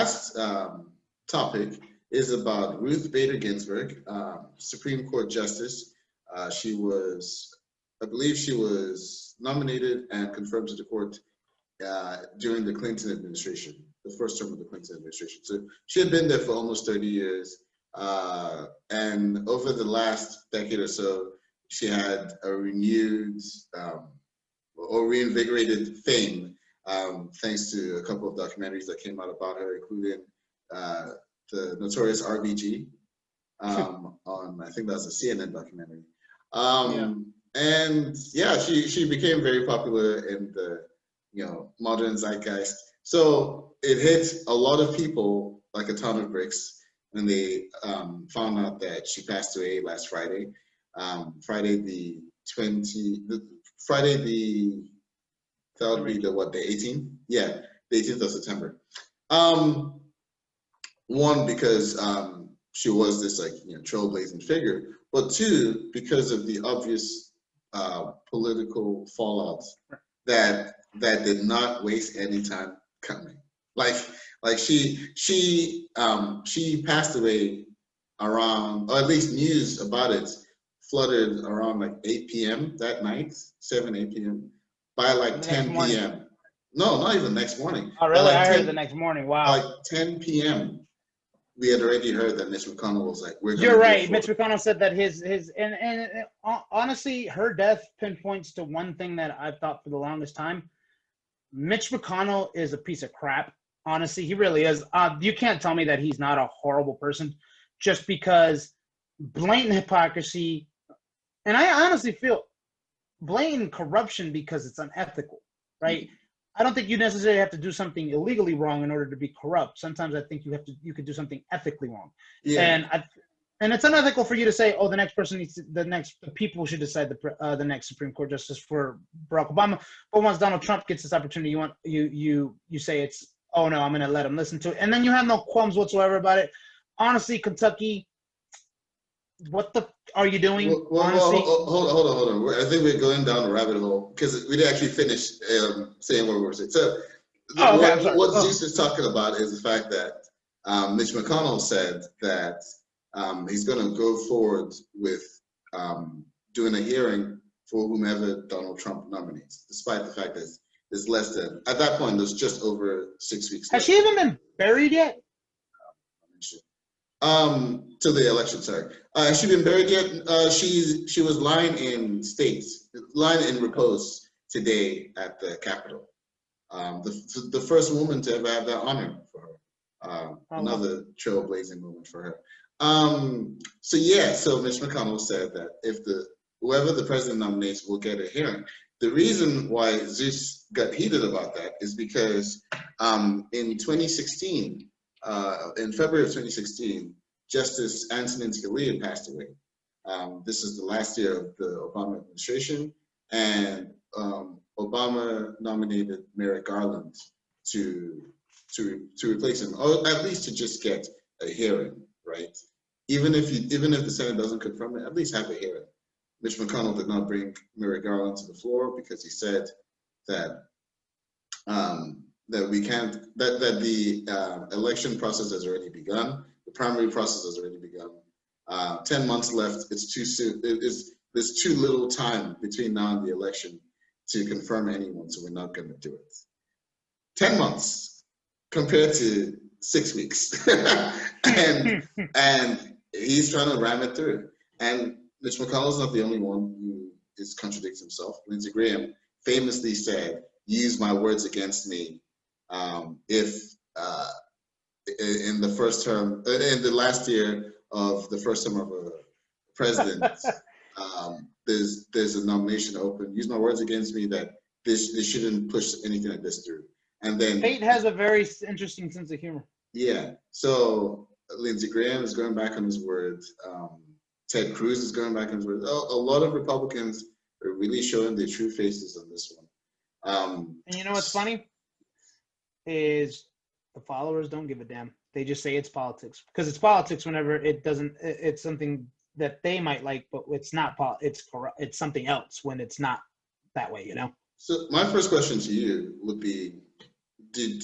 last topic is about Ruth Bader Ginsburg, Supreme Court Justice. She was, I believe she was nominated and confirmed to the court during the Clinton administration, the first term of the Clinton administration. So she had been there for almost 30 years. And over the last decade or so, she had a renewed or reinvigorated fame, thanks to a couple of documentaries that came out about her, including the notorious RBG on, I think that was a CNN documentary. And yeah, she became very popular in the modern zeitgeist. So it hit a lot of people like a ton of bricks when they found out that she passed away last Friday. Friday the 18th? Yeah, the 18th of September. One, because she was this trailblazing figure, but two, because of the obvious political fallout that did not waste any time coming. Like she passed away around, or at least news about it flooded around like 8 p.m. that night, 8 p.m. By like 10 p.m. No, not even next morning. Oh, really? I heard the next morning. Wow. Like 10 p.m. we had already heard that Mitch McConnell was like, "We're." You're right. Mitch McConnell said that his and honestly, her death pinpoints to one thing that I've thought for the longest time. Mitch McConnell is a piece of crap. Honestly, he really is. You can't tell me that he's not a horrible person, just because blatant hypocrisy, and I honestly feel blatant corruption because it's unethical, right? Mm-hmm. I don't think you necessarily have to do something illegally wrong in order to be corrupt. Sometimes I think you could do something ethically wrong. Yeah. And it's unethical for you to say, oh, the people should decide the next Supreme Court justice for Barack Obama. But once Donald Trump gets this opportunity, you say it's, oh no, I'm going to let him listen to it. And then you have no qualms whatsoever about it. Honestly, Kentucky, what the are you doing? Honestly, hold on. I think we're going down a rabbit hole because we didn't actually finish saying what we were saying. So what Zeus is talking about is the fact that Mitch McConnell said that he's going to go forward with doing a hearing for whomever Donald Trump nominates, despite the fact that it's less than, at that point, there's just over 6 weeks. Has she even been buried yet? To the election, sorry. Has she been buried yet? She was lying in repose today at the Capitol. The first woman to ever have that honor for her. Another trailblazing moment for her. So Mitch McConnell said that if whoever the president nominates will get a hearing. The reason why Zeus got heated about that is because in 2016, in February of 2016, Justice Antonin Scalia passed away. This is the last year of the Obama administration, and Obama nominated Merrick Garland to replace him, or at least to just get a hearing, right? Even if the Senate doesn't confirm it, at least have a hearing. Mitch McConnell did not bring Merrick Garland to the floor because he said that the election process has already begun. The primary process has already begun. 10 months left. It's too soon. There's too little time between now and the election to confirm anyone, so we're not going to do it. 10 months compared to 6 weeks, and he's trying to ram it through. And Mitch McConnell is not the only one who is contradicts himself. Lindsey Graham famously said, "Use my words against me if in the first term, in the last year of the first term of a president, there's a nomination open. Use my words against me that this shouldn't push anything like this through." And then Pate has a very interesting sense of humor. Yeah. So Lindsey Graham is going back on his words. Ted Cruz is going back on his words. A lot of Republicans are really showing their true faces on this one. And you know what's funny is the followers don't give a damn. They just say it's politics because it's politics whenever it doesn't. It's something that they might like, but it's not. It's something else when it's not that way. So my first question to you would be: Did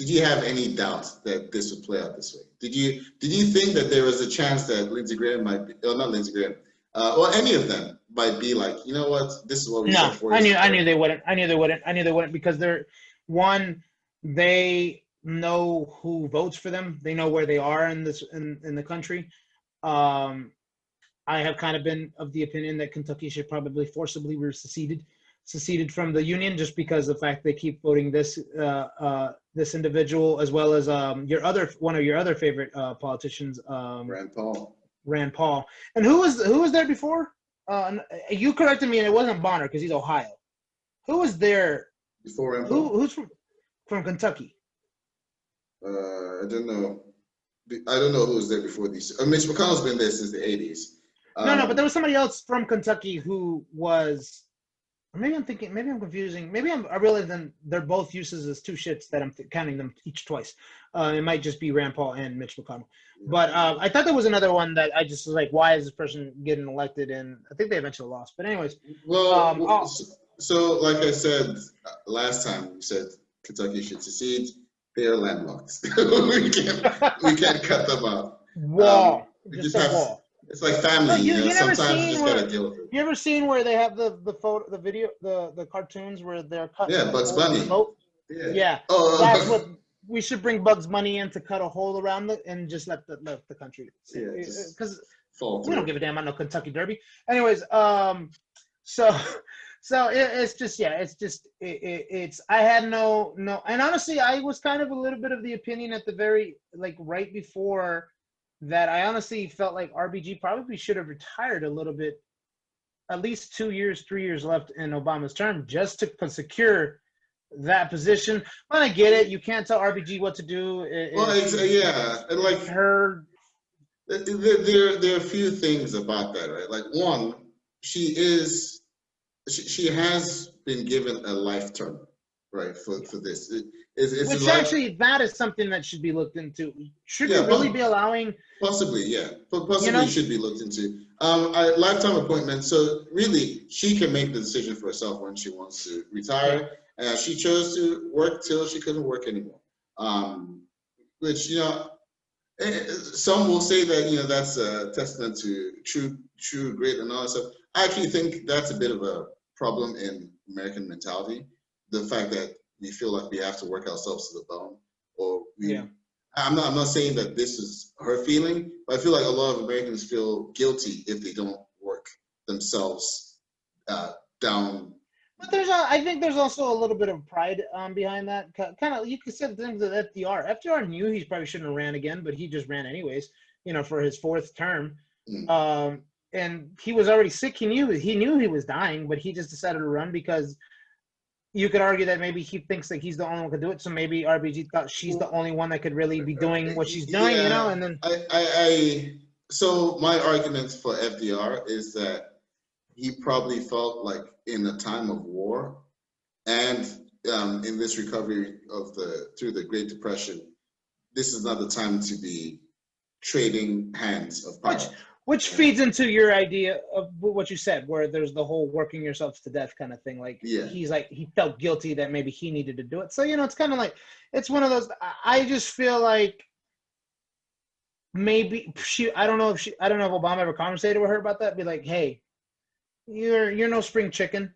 did you have any doubt that this would play out this way? Did you think that there was a chance that Lindsey Graham might be, or not Lindsey Graham, or any of them might be like, you know what, this is what we No, said 4 I years knew ago. I knew they wouldn't. I knew they wouldn't. I knew they wouldn't because they know who votes for them. They know where they are in the country. I have kind of been of the opinion that Kentucky should probably forcibly be seceded from the union, just because of the fact they keep voting this individual, as well as one of your other favorite politicians, Rand Paul. And who was there before? You corrected me, and it wasn't Bonner because he's Ohio. Who was there before Rand Paul? Who's from Kentucky? I don't know. I don't know who was there before these. Mitch McConnell's been there since the 80s. No, but there was somebody else from Kentucky who was. Or maybe I'm thinking. Maybe I'm confusing. Maybe I realize then they're both uses as two shits that I'm counting them each twice. It might just be Rand Paul and Mitch McConnell. But I thought there was another one that I just was like, why is this person getting elected? And I think they eventually lost. But anyways. Well, so like I said last time, we said Kentucky should secede. They are landlocked. we can't cut them out. Wall. Just have, wall. It's like family. You sometimes you just gotta deal with it. You ever seen where they have the photo, the video, the cartoons where they're cutting? Yeah, Bugs Bunny. Yeah. Oh, that's what we should bring Bugs Bunny in to cut a hole around it and just let the country. Yeah, because we don't give a damn about no Kentucky Derby. Anyways, so it's just it's I had no and honestly I was kind of a little bit of the opinion at the very right before that I honestly felt like RBG probably should have retired a little bit, at least 2 years, 3 years left in Obama's term just to secure that position. But I get it, you can't tell RBG what to do. And like her. There are a few things about that, right? Like one, she has been given a life term, right, for this. Which actually, that is something that should be looked into. Should we really be allowing? Possibly, yeah. Possibly should be looked into. A lifetime appointment. So really, she can make the decision for herself when she wants to retire. She chose to work till she couldn't work anymore. Which some will say that that's a testament to true grit and all that stuff. I actually think that's a bit of a problem in American mentality. The fact that we feel like we have to work ourselves to the bone, I'm not saying that this is her feeling, but I feel like a lot of Americans feel guilty if they don't work themselves down. But I think there's also a little bit of pride behind that. Kind of, you could say things with FDR. FDR knew he probably shouldn't have ran again, but he just ran anyways. For his fourth term. And he was already sick. He knew he was dying, but he just decided to run because you could argue that maybe he thinks that he's the only one who could do it. So maybe RBG thought she's the only one that could really be doing what she's doing, and then so my argument for FDR is that he probably felt like in a time of war and in this recovery through the Great Depression, this is not the time to be trading hands of power. Which feeds into your idea of what you said, where there's the whole working yourselves to death kind of thing. He felt guilty that maybe he needed to do it. So, it's kind of like, it's one of those, I just feel like maybe I don't know if Obama ever conversated with her about that. Be like, hey, you're no spring chicken.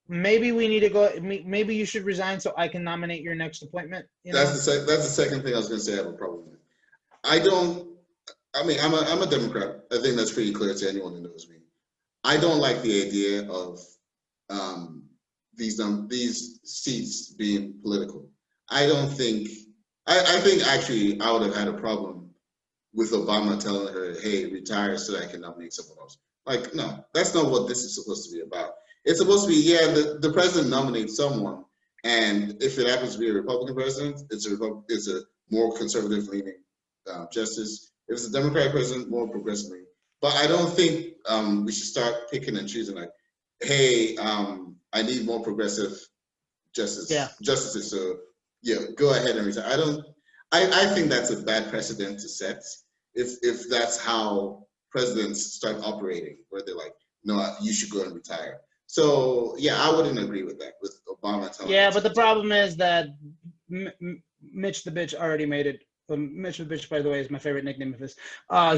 Maybe we need to go, maybe you should resign so I can nominate your next appointment. That's the second thing I was going to say I have a problem with. I'm a Democrat. I think that's pretty clear to anyone who knows me. I don't like the idea of these seats being political. I think actually I would have had a problem with Obama telling her, hey, retire so that I can nominate someone else. Like, no, that's not what this is supposed to be about. It's supposed to be, the president nominates someone, and if it happens to be a Republican president, it's a more conservative leaning justice. If it's a Democratic president, more progressively. But I don't think we should start picking and choosing like, hey, I need more progressive justices. So go ahead and retire. I think that's a bad precedent to set if that's how presidents start operating, where they're like, no, you should go and retire. So I wouldn't agree with that, with Obama telling. Yeah, but the problem is that Mitch the Bitch already made it. Mitch the Bitch, by the way, is my favorite nickname of his.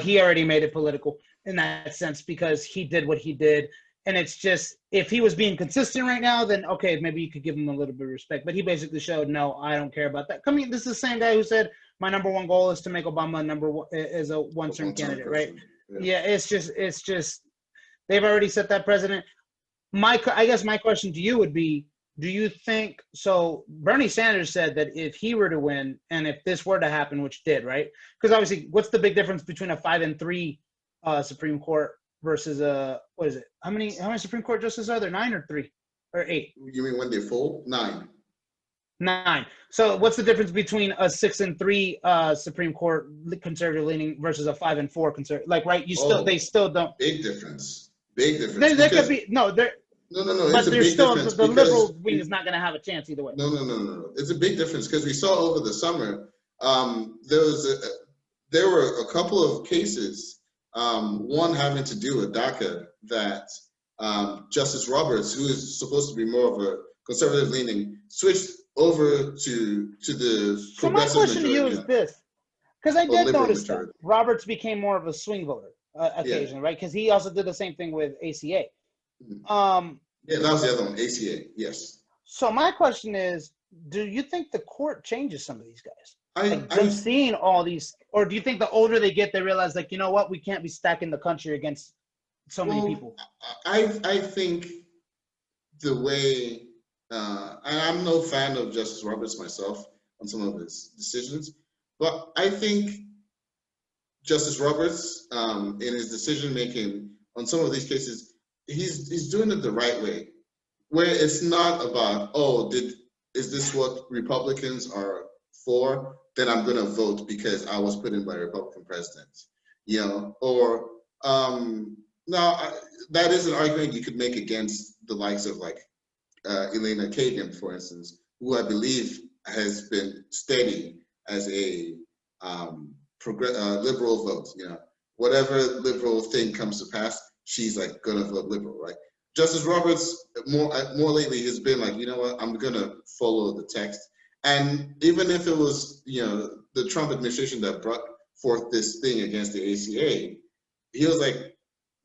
He already made it political in that sense because he did what he did. And it's just, if he was being consistent right now, then okay, maybe you could give him a little bit of respect. But he basically showed, no, I don't care about that. This is the same guy who said, my number one goal is to make Obama is a one-term candidate, right? Yeah, it's just, they've already set that precedent. I guess my question to you would be, do you think, so Bernie Sanders said that if he were to win, and if this were to happen, which did, right? Because obviously, what's the big difference between a 5-3 Supreme Court versus what is it? How many Supreme Court justices are there? 9 or 3 or 8? You mean when they fold? 9. 9. So what's the difference between a 6-3 Supreme Court conservative leaning versus a 5-4 conservative? Like, right? They still don't. Big difference. Big difference. There could be no. No. But it's a there's big still difference the liberal wing is not going to have a chance either way. No. It's a big difference because we saw over the summer. There were a couple of cases. One having to do with DACA that Justice Roberts, who is supposed to be more of a conservative leaning, switched over to the so my question to you is this, because I did notice majority. that Roberts became more of a swing voter occasionally, right? Because he also did the same thing with ACA. Yeah, that was the other one, ACA, yes. So my question is, do you think the court changes some of these guys? I'm seeing all these, or do you think the older they get, they realize, like, you know what, we can't be stacking the country against so many people? I think the way, and I'm no fan of Justice Roberts myself on some of his decisions, but I think Justice Roberts, in his decision making on some of these cases, he's doing it the right way, where it's not about, is this what Republicans are for? Then I'm going to vote because I was put in by a Republican president, or now that is an argument you could make against the likes of like Elena Kagan, for instance, who I believe has been steady as a liberal vote. Whatever liberal thing comes to pass, she's like gonna vote liberal, right? Justice Roberts more lately has been like, you know what, I'm gonna follow the text. And even if it was, the Trump administration that brought forth this thing against the ACA, he was like,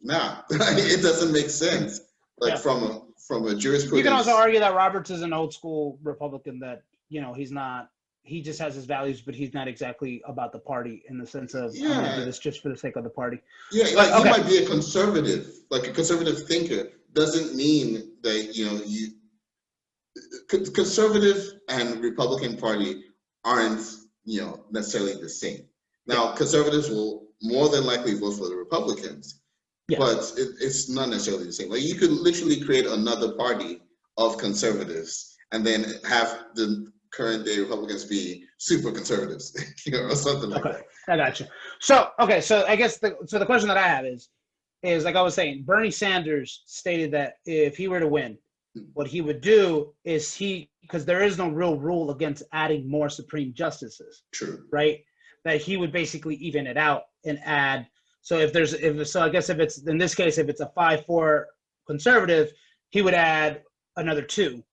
nah, it doesn't make sense. Like from a jurisprudence. You can also argue that Roberts is an old school Republican that, he's not, he just has his values, but he's not exactly about the party in the sense of, I'm going to do this just for the sake of the party. Yeah, he might be a conservative, like a conservative thinker. Doesn't mean that, conservative and Republican Party aren't, necessarily the same. Now, conservatives will more than likely vote for the Republicans, but it's not necessarily the same. Like, you could literally create another party of conservatives and then have the current day Republicans be super conservatives, or something like that. I got you. So I guess the question that I have is like I was saying, Bernie Sanders stated that if he were to win, what he would do is because there is no real rule against adding more Supreme Justices. True. Right? That he would basically even it out and add. So I guess if it's, in this case, if it's a 5-4 conservative, he would add another 2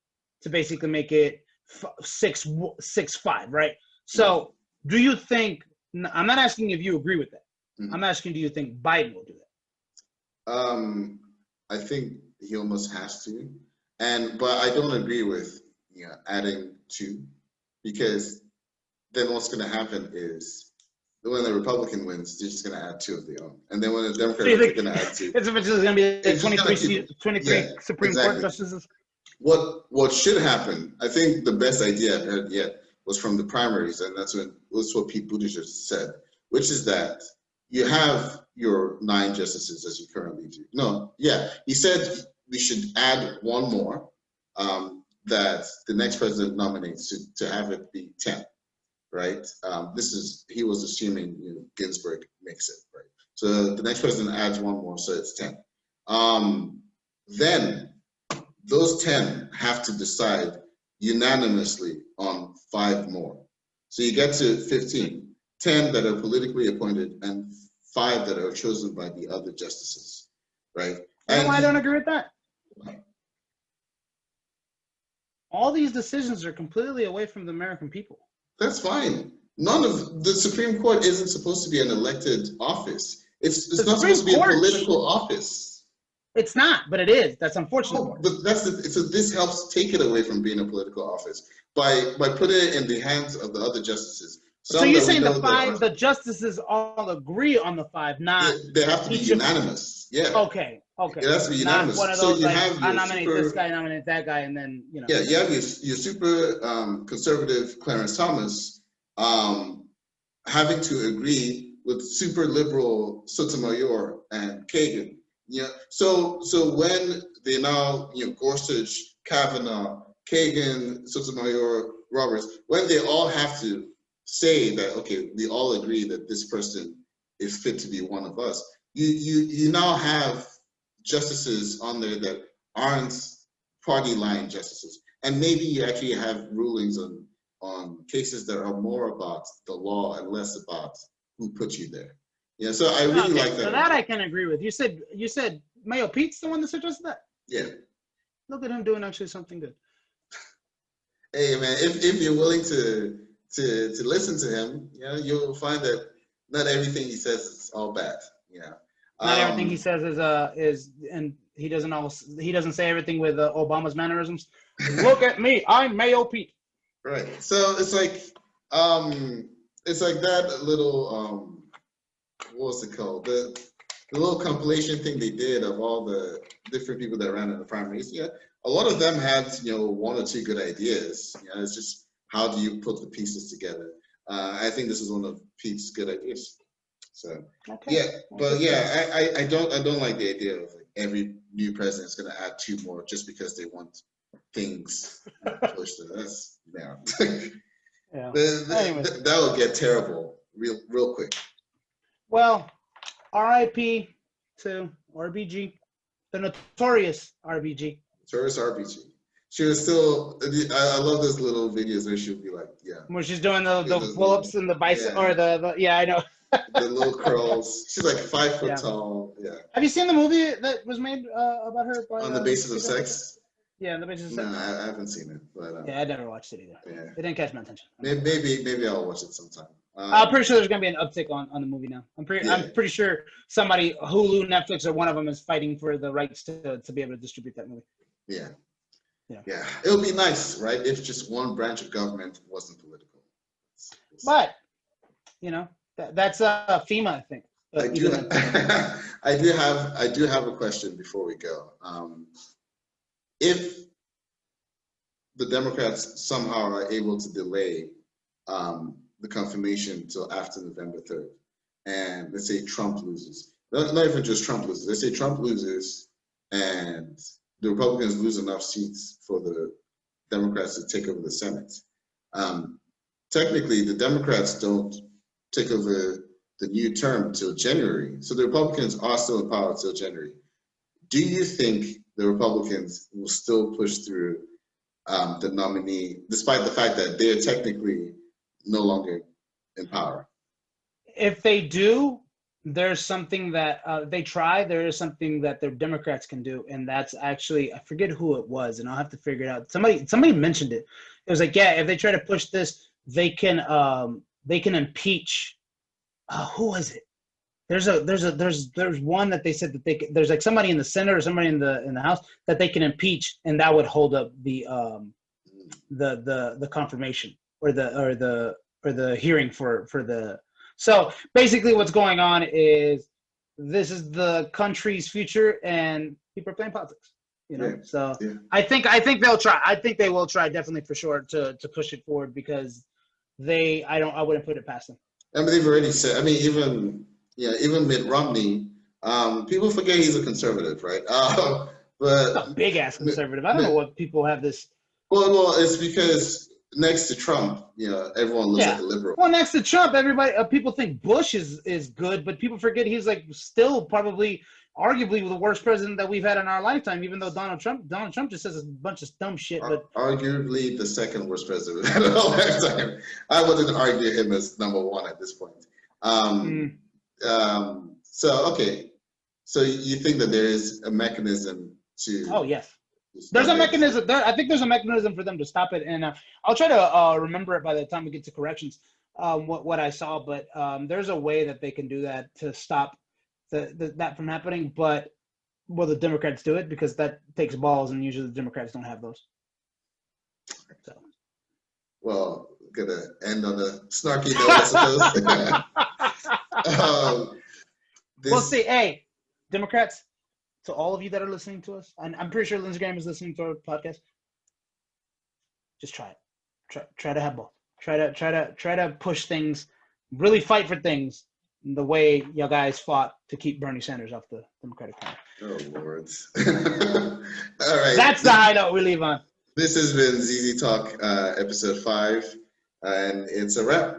to basically make it 6-5, right? So do you think, I'm not asking if you agree with that. I'm asking, do you think Biden will do that? I think he almost has to. But I don't agree with adding 2, because then what's going to happen is when the Republican wins, they're just going to add 2 of their own, and then when the Democrats are going to add 2, it's eventually going to be 23 Supreme Court justices. What should happen? I think the best idea I've heard yet was from the primaries, and that's what Pete Buttigieg said, which is that you have your 9 justices as you currently do. He said we should add 1 more that the next president nominates to have it be 10, right? He was assuming Ginsburg makes it, right? So the next president adds 1 more, so it's 10. Then those 10 have to decide unanimously on 5 more. So you get to 15, 10 that are politically appointed and 5 that are chosen by the other justices, right? I don't agree with that. All these decisions are completely away from the American people. That's fine. None of the Supreme Court isn't supposed to be an elected office. It's not supposed to be a political office. It's not, but it is. That's unfortunate. Oh, but so this helps take it away from being a political office by putting it in the hands of the other justices. So you're saying the justices all agree on the 5, not they have to be unanimous. Yeah. Okay. It has to be unanimous. Not one of those, so I nominate this guy, nominate that guy, and then Yeah, you have your super conservative Clarence Thomas having to agree with super liberal Sotomayor and Kagan. Yeah. So when they now Gorsuch, Kavanaugh, Kagan, Sotomayor, Roberts, when they all have to say that, okay, we all agree that this person is fit to be one of us, you now have justices on there that aren't party line justices, and maybe you actually have rulings on cases that are more about the law and less about who put you there. Yeah, so I really like that. So that I can agree with. You said Mayo Pete's the one that suggested that? Yeah. Look at him doing actually something good. Hey man, if you're willing to listen to him, you'll find that not everything he says is all bad. Not everything he says is and he doesn't say everything with Obama's mannerisms. Look at me, I'm Mayo Pete. Right. So it's like that little what was it called? The little compilation thing they did of all the different people that ran in the primaries. Yeah, a lot of them had one or two good ideas. It's just how do you put the pieces together? I think this is one of Pete's good ideas. So I don't like the idea of every new president is going to add 2 more just because they want things pushed. That's that would get terrible real quick. Well, R.I.P. to RBG, the notorious RBG. Notorious RBG. She was still. I love those little videos where she'll be like, where she's doing the pull-ups and the bicep or the I know. The little curls. She's like 5 foot tall. Yeah. Have you seen the movie that was made about her? On the Basis of Sex? Yeah, on the Basis of Sex. No, I haven't seen it. But I never watched it either. Yeah. It didn't catch my attention. Maybe I'll watch it sometime. I'm pretty sure there's gonna be an uptick on the movie now. I'm pretty sure somebody, Hulu, Netflix, or one of them is fighting for the rights to be able to distribute that movie. Yeah. It would be nice, right, if just one branch of government wasn't political. But that's FEMA, I think. I do have a question before we go. If the Democrats somehow are able to delay the confirmation until after November 3rd, and let's say Trump loses, not even just Trump loses, let's say Trump loses and the Republicans lose enough seats for the Democrats to take over the Senate. Technically, the Democrats don't take over the new term until January. So the Republicans are still in power until January. Do you think the Republicans will still push through the nominee, despite the fact that they're technically no longer in power? If they do, there's something that there is something that the Democrats can do, and that's actually, I forget who it was, and I'll have to figure it out. Somebody mentioned it. It was like, if they try to push this, they can impeach. Who was it? There's one that they said that there's like somebody in the Senate or somebody in the House that they can impeach, and that would hold up the confirmation or the hearing for the. So basically what's going on is this is the country's future and people are playing politics, I think they'll try. I think they will try, definitely, for sure, to push it forward, because I wouldn't put it past them. I mean, they've already said, even Mitt Romney, people forget he's a conservative, right? But a big ass conservative. I don't know what people have this. Well, it's because next to Trump, everyone looks like a liberal. Well, next to Trump, everybody, people think Bush is good, but people forget he's like still probably arguably the worst president that we've had in our lifetime. Even though Donald Trump just says a bunch of dumb shit, but arguably the second worst president we've had in our lifetime. I wouldn't argue him as number 1 at this point. So okay, so you think that there is a mechanism to? Oh yes. There's a mechanism. I think there's a mechanism for them to stop it, and I'll try to remember it by the time we get to corrections. What I saw, but there's a way that they can do that to stop that from happening. But will the Democrats do it? Because that takes balls, and usually the Democrats don't have those. So. Well, gonna end on a snarky note, I suppose. We'll see. Hey, Democrats, to all of you that are listening to us, and I'm pretty sure Lindsey Graham is listening to our podcast. Just try it. Try to have both. Try to push things. Really fight for things the way you guys fought to keep Bernie Sanders off the Democratic Party. Oh Lords! All right. That's the high note we leave on. This has been ZZ Talk, episode 5, and it's a wrap.